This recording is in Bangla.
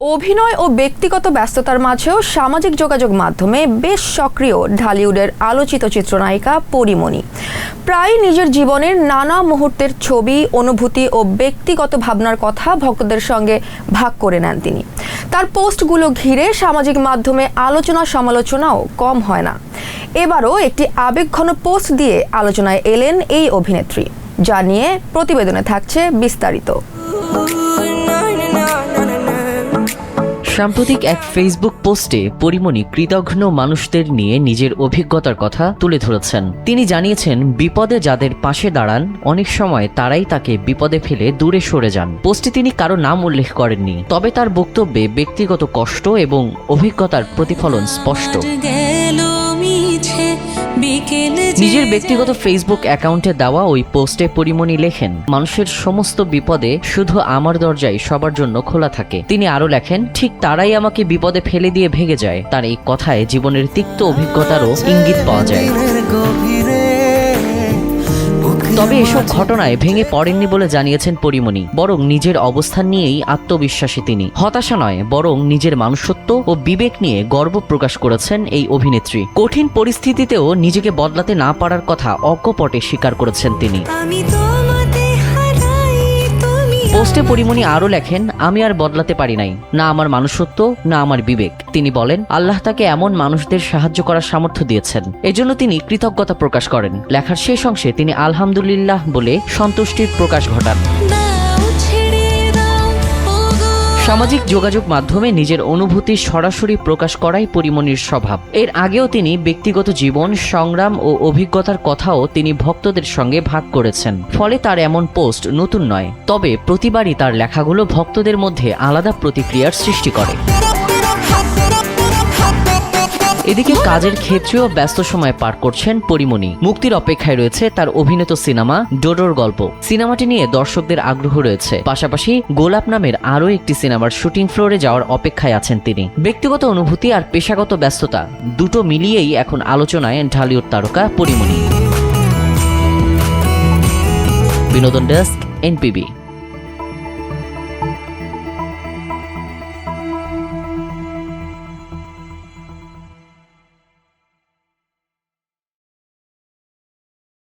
অভিনয় ও ব্যক্তিগত ব্যস্ততার মাঝেও সামাজিক যোগাযোগ মাধ্যমে বেশ সক্রিয় ঢালিউডের আলোচিত চিত্রনায়িকা পরীমনি। প্রায় নিজের জীবনের নানা মুহূর্তের ছবি, অনুভূতি ও ব্যক্তিগত ভাবনার কথা ভক্তদের সঙ্গে ভাগ করে নেন তিনি। তার পোস্টগুলো ঘিরে সামাজিক মাধ্যমে আলোচনা সমালোচনাও কম হয় না। এবারও একটি আবেগঘন পোস্ট দিয়ে আলোচনায় এলেন এই অভিনেত্রী, যা নিয়ে প্রতিবেদনে থাকছে বিস্তারিত। সাম্প্রতিক এক ফেসবুক পোস্টে পরীমনি কৃতঘ্ন মানুষদের নিয়ে নিজের অভিজ্ঞতার কথা তুলে ধরেছেন। তিনি জানিয়েছেন, বিপদে যাদের পাশে দাঁড়ান অনেক সময় তারাই তাকে বিপদে ফেলে দূরে সরে যান। পোস্টে তিনি কারো নাম উল্লেখ করেননি, তবে তার বক্তব্যে ব্যক্তিগত কষ্ট এবং অভিজ্ঞতার প্রতিফলন স্পষ্ট। নিজের ব্যক্তিগত ফেসবুক অ্যাকাউন্টে দেওয়া ওই পোস্টে পরীমনি লেখেন, মানুষের সমস্ত বিপদে শুধু আমার দরজাই সবার জন্য খোলা থাকে। তিনি আরো লেখেন, ঠিক তারাই আমাকে বিপদে ফেলে দিয়ে ভেঙে যায়। তার এই কথায় জীবনের তিক্ত অভিজ্ঞতারও ইঙ্গিত পাওয়া যায়। তবে এসব ঘটনায় ভেঙে পড়েননি বলে জানিয়েছেন পরীমনি, বরং নিজের অবস্থান নিয়েই আত্মবিশ্বাসী তিনি। হতাশা নয়, বরং নিজের মানুষত্ব ও বিবেক নিয়ে গর্ব প্রকাশ করেছেন এই অভিনেত্রী। কঠিন পরিস্থিতিতেও নিজেকে বদলাতে না পারার কথা অকপটে স্বীকার করেছেন তিনি। পোস্টে পরীমনি আরও লেখেন, আমি আর বদলাতে পারি নাই, না আমার মানুষত্ব না আমার বিবেক। তিনি বলেন, আল্লাহ তাকে এমন মানুষদের সাহায্য করার সামর্থ্য দিয়েছেন, এজন্য তিনি কৃতজ্ঞতা প্রকাশ করেন। লেখার শেষ অংশে তিনি আলহামদুলিল্লাহ বলে সন্তুষ্টির প্রকাশ ঘটান। সামাজিক যোগাযোগ মাধ্যমে নিজের অনুভূতি সরাসরি প্রকাশ করাই পরীমনির স্বভাব। এর আগেও তিনি ব্যক্তিগত জীবন, সংগ্রাম ও অভিজ্ঞতার কথাও তিনি ভক্তদের সঙ্গে ভাগ করেছেন। ফলে তার এমন পোস্ট নতুন নয়, তবে প্রতিবারই তার লেখাগুলো ভক্তদের মধ্যে আলাদা প্রতিক্রিয়ার সৃষ্টি করে। এদিকে কাজের ক্ষেত্রেও ব্যস্ত সময় পার করছেন পরীমনি। মুক্তির অপেক্ষায় রয়েছে তার অভিনীত সিনেমা ডোডোর গল্প। সিনেমাটি নিয়ে দর্শকদের আগ্রহ রয়েছে। পাশাপাশি গোলাপ নামের আরও একটি সিনেমার শুটিং ফ্লোরে যাওয়ার অপেক্ষায় আছেন তিনি। ব্যক্তিগত অনুভূতি আর পেশাগত ব্যস্ততা দুটো মিলিয়েই এখন আলোচনায় ঢালিউড তারকা পরীমনি। বিনোদন ডেস্ক, এনপিবি।